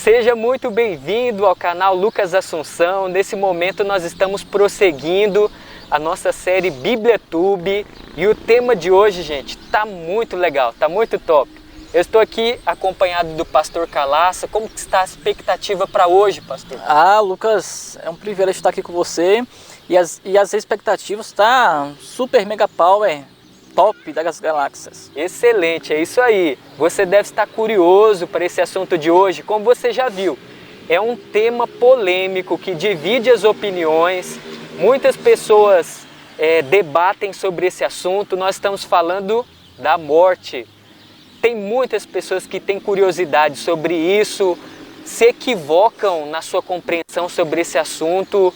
Seja muito bem-vindo ao canal Lucas Assunção. Nesse momento nós estamos prosseguindo a nossa série BíbliaTube e o tema de hoje, gente, tá muito legal, tá muito top. Eu estou aqui acompanhado do pastor Calaça. Como que está a expectativa para hoje, pastor? Lucas, é um privilégio estar aqui com você e as expectativas tá super mega power, top das galáxias. Excelente, é isso aí. Você deve estar curioso para esse assunto de hoje, como você já viu. É um tema polêmico que divide as opiniões. Muitas pessoas debatem sobre esse assunto. Nós estamos falando da morte. Tem muitas pessoas que têm curiosidade sobre isso, se equivocam na sua compreensão sobre esse assunto.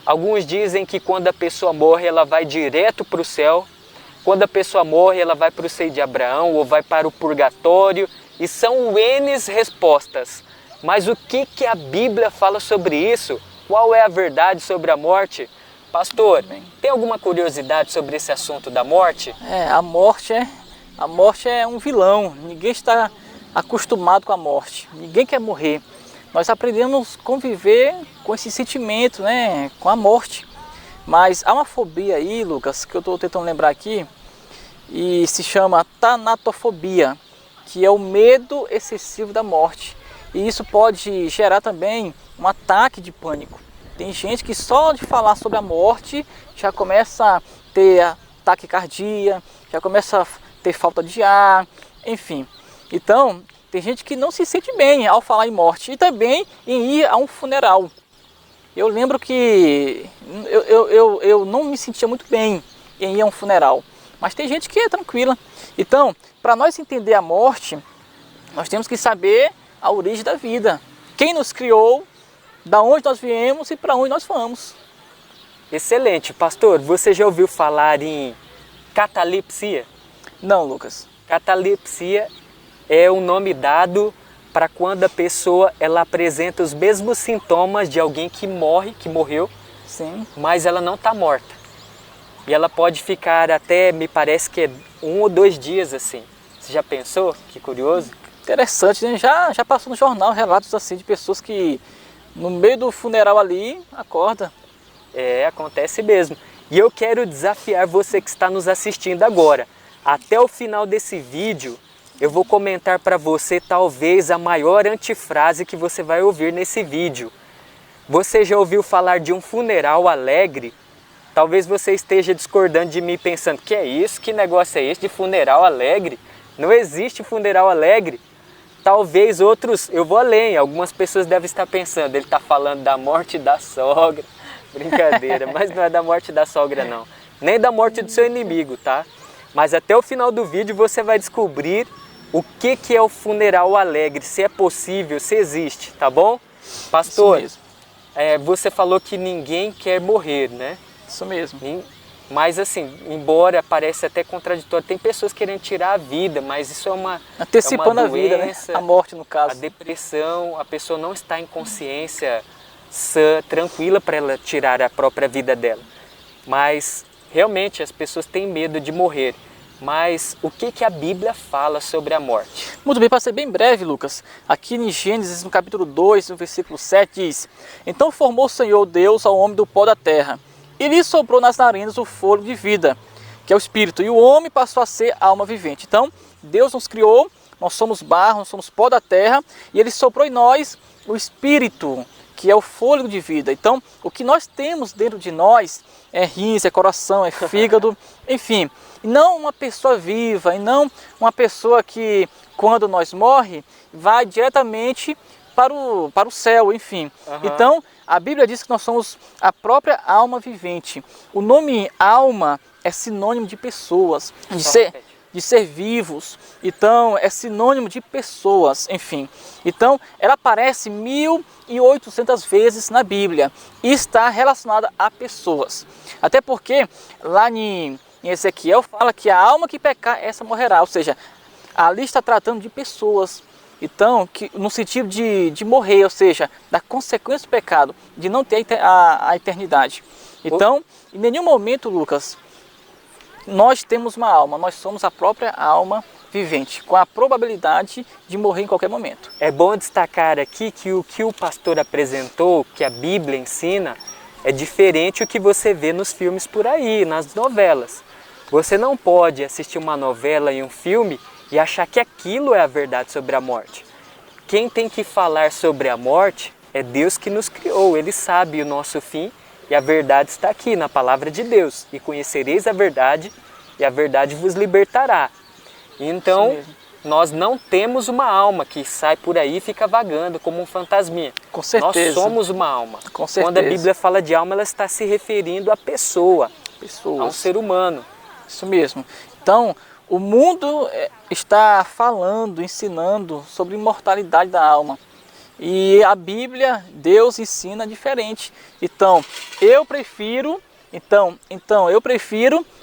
Alguns dizem que quando a pessoa morre, ela vai direto para o céu. Quando a pessoa morre, ela vai para o seio de Abraão ou vai para o purgatório. E são N respostas. Mas o que a Bíblia fala sobre isso? Qual é a verdade sobre a morte? Pastor, tem alguma curiosidade sobre esse assunto da morte? A morte é um vilão. Ninguém está acostumado com a morte. Ninguém quer morrer. Nós aprendemos a conviver com esse sentimento, né, com a morte. Mas há uma fobia aí, Lucas, que eu estou tentando lembrar aqui, e se chama tanatofobia, que é o medo excessivo da morte. E isso pode gerar também um ataque de pânico. Tem gente que só de falar sobre a morte já começa a ter taquicardia, já começa a ter falta de ar, enfim. Então, tem gente que não se sente bem ao falar em morte e também em ir a um funeral. Eu lembro que eu não me sentia muito bem em ir a um funeral, mas tem gente que é tranquila. Então, para nós entender a morte, nós temos que saber a origem da vida. Quem nos criou, da onde nós viemos e para onde nós vamos. Excelente. Pastor, você já ouviu falar em catalepsia? Não, Lucas. Catalepsia é um nome dado para quando a pessoa ela apresenta os mesmos sintomas de alguém que morreu, sim, mas ela não está morta. E ela pode ficar até, me parece que é 1 ou 2 dias assim. Você já pensou? Que curioso. Interessante, né? Já passou no jornal relatos assim de pessoas que no meio do funeral ali acorda. Acontece mesmo. E eu quero desafiar você que está nos assistindo agora. Até o final desse vídeo, eu vou comentar para você talvez a maior antifrase que você vai ouvir nesse vídeo. Você já ouviu falar de um funeral alegre? Talvez você esteja discordando de mim pensando, que é isso? Que negócio é esse de funeral alegre? Não existe funeral alegre. Talvez outros, eu vou além, algumas pessoas devem estar pensando, ele está falando da morte da sogra. Brincadeira, mas não é da morte da sogra não. Nem da morte do seu inimigo, tá? Mas até o final do vídeo você vai descobrir o que é o funeral alegre, se é possível, se existe, tá bom? Pastor, você falou que ninguém quer morrer, né? Isso mesmo. Mas assim, embora pareça até contraditório, tem pessoas querendo tirar a vida, mas isso é uma antecipando é uma a vida, né? A morte no caso. A depressão, a pessoa não está em consciência sã, tranquila para ela tirar a própria vida dela. Mas realmente as pessoas têm medo de morrer. Mas o que a Bíblia fala sobre a morte? Muito bem, para ser bem breve, Lucas, aqui em Gênesis, no capítulo 2, no versículo 7, diz: Então formou o Senhor Deus ao homem do pó da terra, e lhe soprou nas narinas o fôlego de vida, que é o Espírito, e o homem passou a ser alma vivente. Então, Deus nos criou, nós somos barro, nós somos pó da terra, e Ele soprou em nós o Espírito, que é o fôlego de vida. Então, o que nós temos dentro de nós é rins, é coração, é fígado, enfim. Não uma pessoa viva, e não uma pessoa que, quando nós morre, vai diretamente para o céu, enfim. Então, a Bíblia diz que nós somos a própria alma vivente. O nome alma é sinônimo de pessoas, de ser vivos. Então, é sinônimo de pessoas, enfim. Então, ela aparece 1.800 vezes na Bíblia e está relacionada a pessoas. Até porque, lá em Ezequiel, fala que a alma que pecar, essa morrerá. Ou seja, ali está tratando de pessoas. Então, no sentido de morrer, ou seja, da consequência do pecado, de não ter a eternidade. Então, em nenhum momento, Lucas, nós temos uma alma, nós somos a própria alma vivente, com a probabilidade de morrer em qualquer momento. É bom destacar aqui que o pastor apresentou, que a Bíblia ensina, é diferente do que você vê nos filmes por aí, nas novelas. Você não pode assistir uma novela e um filme e achar que aquilo é a verdade sobre a morte. Quem tem que falar sobre a morte é Deus que nos criou, Ele sabe o nosso fim e a verdade está aqui na palavra de Deus. E conhecereis a verdade e a verdade vos libertará. Então, nós não temos uma alma que sai por aí e fica vagando como um fantasminha. Com certeza. Nós somos uma alma. Com certeza. Quando a Bíblia fala de alma, ela está se referindo à pessoa, a um ser humano. Isso mesmo. Então, o mundo está falando, ensinando sobre a imortalidade da alma. E a Bíblia, Deus ensina diferente. Então, eu prefiro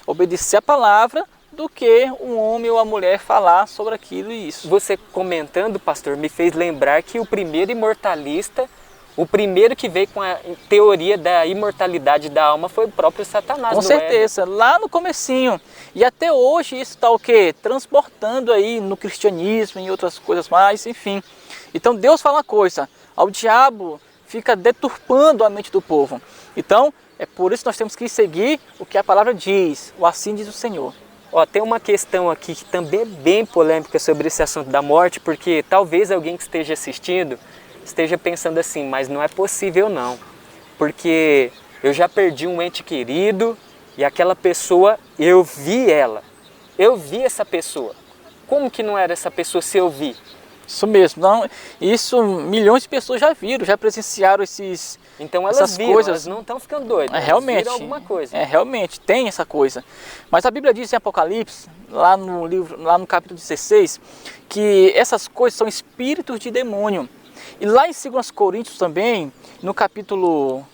obedecer a palavra do que um homem ou a mulher falar sobre aquilo e isso. Você comentando, pastor, me fez lembrar que o primeiro imortalista, o primeiro que veio com a teoria da imortalidade da alma foi o próprio Satanás. Com certeza, lá no comecinho. E até hoje isso está o quê? Transportando aí no cristianismo e outras coisas mais, enfim. Então Deus fala uma coisa, o diabo fica deturpando a mente do povo. Então, é por isso que nós temos que seguir o que a palavra diz, o assim diz o Senhor. Ó, tem uma questão aqui que também é bem polêmica sobre esse assunto da morte, porque talvez alguém que esteja assistindo esteja pensando assim, mas não é possível não, porque eu já perdi um ente querido e aquela pessoa, eu vi essa pessoa. Como que não era essa pessoa se eu vi? Isso mesmo, não, isso milhões de pessoas já viram, já presenciaram então essas viram, coisas. Elas não estão ficando doidas, realmente, viram alguma coisa. Realmente, tem essa coisa. Mas a Bíblia diz em Apocalipse, lá no capítulo 16, que essas coisas são espíritos de demônio. E lá em 2 Coríntios também, no capítulo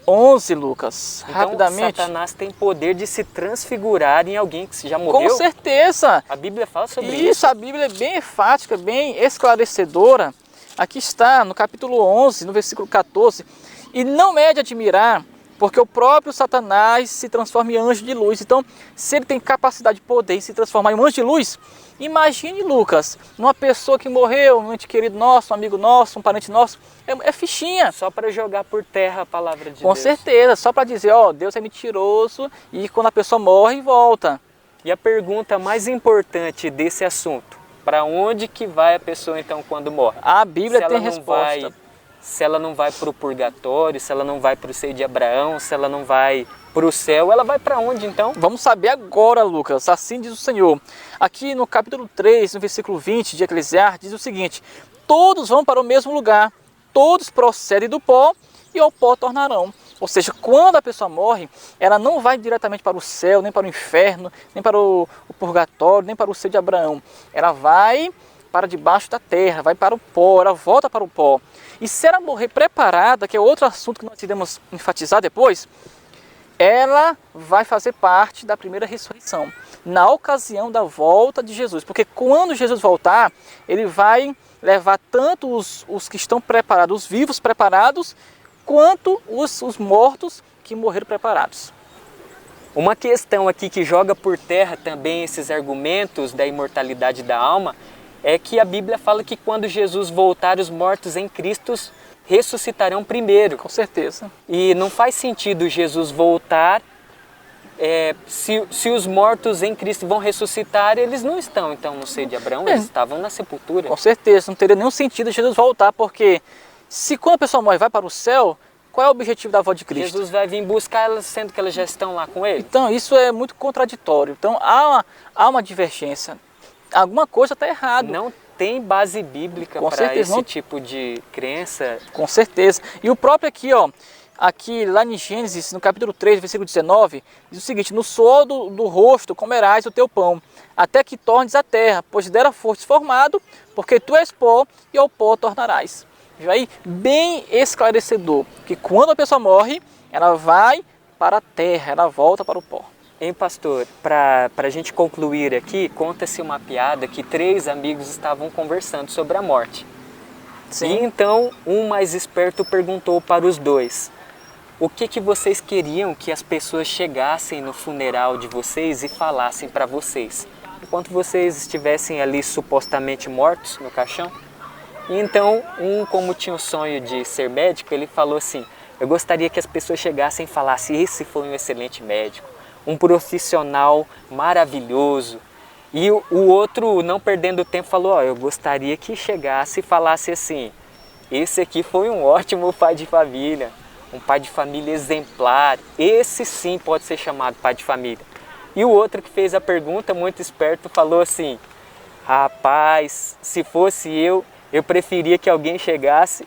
11, Lucas, então, rapidamente. Satanás tem poder de se transfigurar em alguém que já morreu? Com certeza. A Bíblia fala sobre isso. Isso, a Bíblia é bem enfática, bem esclarecedora. Aqui está, no capítulo 11, no versículo 14. E não é de admirar, porque o próprio Satanás se transforma em anjo de luz. Então, se ele tem capacidade de poder em se transformar em um anjo de luz, imagine, Lucas, uma pessoa que morreu, um ente querido nosso, um amigo nosso, um parente nosso, é fichinha. Só para jogar por terra a palavra de Deus. Com certeza, só para dizer, ó, Deus é mentiroso e quando a pessoa morre, volta. E a pergunta mais importante desse assunto, para onde que vai a pessoa então quando morre? A Bíblia tem resposta. Se ela não vai para o purgatório, se ela não vai para o seio de Abraão, se ela não vai para o céu, ela vai para onde então? Vamos saber agora, Lucas, assim diz o Senhor. Aqui no capítulo 3, no versículo 20 de Eclesiastes, diz o seguinte: todos vão para o mesmo lugar, todos procedem do pó e ao pó tornarão. Ou seja, quando a pessoa morre, ela não vai diretamente para o céu, nem para o inferno, nem para o purgatório, nem para o seio de Abraão. Ela vai para debaixo da terra, vai para o pó, ela volta para o pó. E se ela morrer preparada, que é outro assunto que nós iremos enfatizar depois, ela vai fazer parte da primeira ressurreição, na ocasião da volta de Jesus. Porque quando Jesus voltar, ele vai levar tanto os que estão preparados, os vivos preparados, quanto os mortos que morreram preparados. Uma questão aqui que joga por terra também esses argumentos da imortalidade da alma é que a Bíblia fala que quando Jesus voltar, os mortos em Cristo ressuscitarão primeiro. Com certeza. E não faz sentido Jesus voltar, se os mortos em Cristo vão ressuscitar, eles não estão então no seio de Abraão, eles estavam na sepultura. Com certeza, não teria nenhum sentido Jesus voltar, porque se quando a pessoa morre e vai para o céu, qual é o objetivo da volta de Cristo? Jesus vai vir buscar elas, sendo que elas já estão lá com ele. Então isso é muito contraditório, então há uma divergência. Alguma coisa está errada. Não tem base bíblica para esse tipo de crença. Com certeza. E o próprio aqui, ó, aqui lá em Gênesis, no capítulo 3, versículo 19, diz o seguinte: no suor do rosto comerás o teu pão, até que tornes a terra, pois dela fostes formado, porque tu és pó e ao pó tornarás. Já aí, bem esclarecedor, que quando a pessoa morre, ela vai para a terra, ela volta para o pó. Hein, pastor, para a gente concluir aqui, conta-se uma piada que 3 amigos estavam conversando sobre a morte. Sim. E então, um mais esperto perguntou para os 2, o que vocês queriam que as pessoas chegassem no funeral de vocês e falassem para vocês? enquanto vocês estivessem ali supostamente mortos no caixão. E então, como tinha o sonho de ser médico, ele falou assim: eu gostaria que as pessoas chegassem e falassem, esse foi um excelente médico, um profissional maravilhoso. E o outro, não perdendo tempo, falou, ó, eu gostaria que chegasse e falasse assim, esse aqui foi um ótimo pai de família, um pai de família exemplar, esse sim pode ser chamado pai de família. E o outro que fez a pergunta, muito esperto, falou assim, rapaz, se fosse eu preferia que alguém chegasse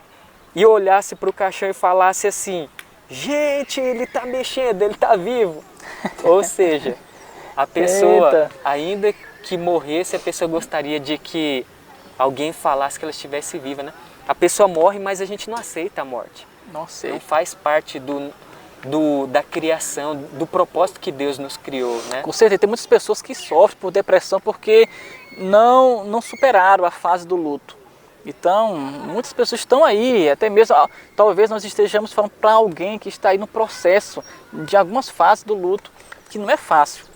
e olhasse para o caixão e falasse assim, gente, ele está mexendo, ele está vivo. Ou seja, a pessoa, ainda que morresse, a pessoa gostaria de que alguém falasse que ela estivesse viva, né? A pessoa morre, mas a gente não aceita a morte. Não sei. Não faz parte da criação, do propósito que Deus nos criou, né? Com certeza, tem muitas pessoas que sofrem por depressão porque não superaram a fase do luto. Então, muitas pessoas estão aí, até mesmo, talvez nós estejamos falando para alguém que está aí no processo de algumas fases do luto, que não é fácil.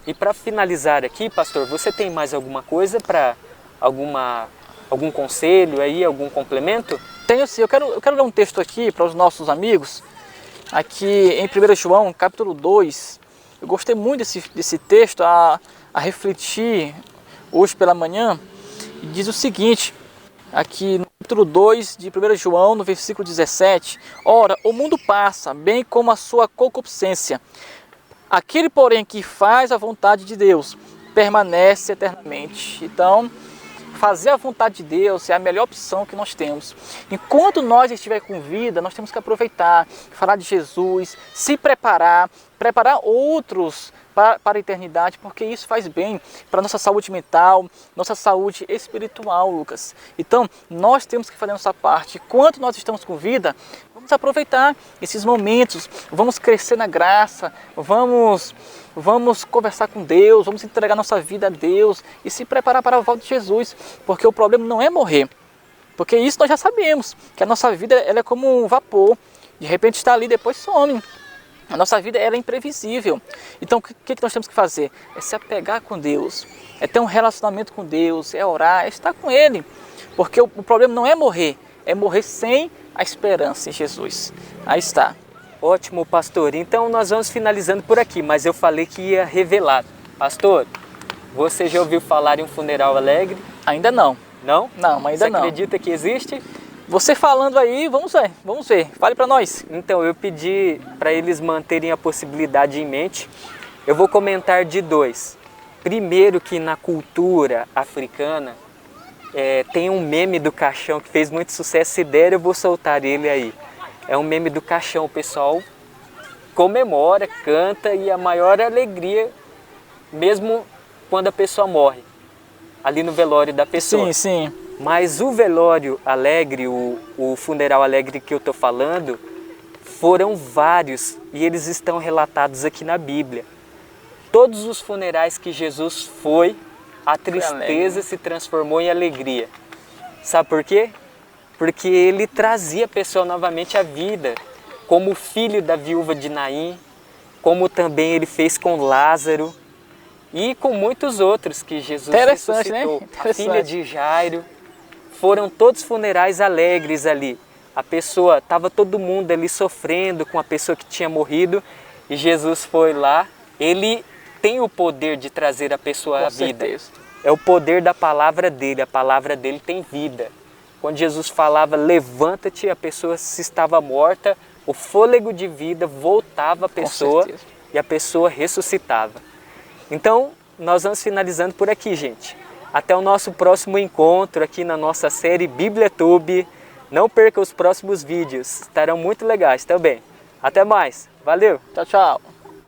E para finalizar aqui, pastor, você tem mais alguma coisa para algum conselho aí, algum complemento? Tenho sim, eu quero ler um texto aqui para os nossos amigos, aqui em 1 João, capítulo 2. Eu gostei muito desse texto a refletir hoje pela manhã, e diz o seguinte, aqui no capítulo 2 de 1 João, no versículo 17, ora, o mundo passa, bem como a sua concupiscência. Aquele, porém, que faz a vontade de Deus, permanece eternamente. Então, fazer a vontade de Deus é a melhor opção que nós temos. Enquanto nós estivermos com vida, nós temos que aproveitar, falar de Jesus, se preparar outros para a eternidade, porque isso faz bem para a nossa saúde mental, nossa saúde espiritual, Lucas. Então, nós temos que fazer a nossa parte. Enquanto nós estamos com vida, vamos aproveitar esses momentos, vamos crescer na graça, vamos conversar com Deus, vamos entregar nossa vida a Deus e se preparar para a volta de Jesus, porque o problema não é morrer, porque isso nós já sabemos, que a nossa vida ela é como um vapor, de repente está ali e depois some. A nossa vida ela é imprevisível. Então o que nós temos que fazer? É se apegar com Deus, é ter um relacionamento com Deus, é orar, é estar com Ele. Porque o problema não é morrer sem a esperança em Jesus. Aí está. Ótimo, pastor. Então nós vamos finalizando por aqui, mas eu falei que ia revelar. Pastor, você já ouviu falar em um funeral alegre? Ainda não. Não? Não, ainda não. Você acredita que existe? Você falando aí, vamos ver. Fale para nós. Então, eu pedi para eles manterem a possibilidade em mente. Eu vou comentar de dois. Primeiro que na cultura africana tem um meme do caixão que fez muito sucesso. Se der, eu vou soltar ele aí. É um meme do caixão. O pessoal comemora, canta e a maior alegria, mesmo quando a pessoa morre, ali no velório da pessoa. Sim, sim. Mas o velório alegre, o funeral alegre que eu estou falando, foram vários e eles estão relatados aqui na Bíblia. Todos os funerais que Jesus foi, a tristeza se transformou em alegria. Sabe por quê? Porque ele trazia a pessoa novamente à vida, como o filho da viúva de Naim, como também ele fez com Lázaro e com muitos outros que Jesus ressuscitou. Né? A filha de Jairo. Foram todos funerais alegres ali. A pessoa, estava todo mundo ali sofrendo com a pessoa que tinha morrido e Jesus foi lá. Ele tem o poder de trazer a pessoa à vida. É o poder da palavra dele, a palavra dele tem vida. Quando Jesus falava, levanta-te, a pessoa se estava morta, o fôlego de vida voltava à pessoa e a pessoa ressuscitava. Então, nós vamos finalizando por aqui, gente. Até o nosso próximo encontro aqui na nossa série BíbliaTube. Não perca os próximos vídeos, estarão muito legais também. Até mais, valeu! Tchau, tchau!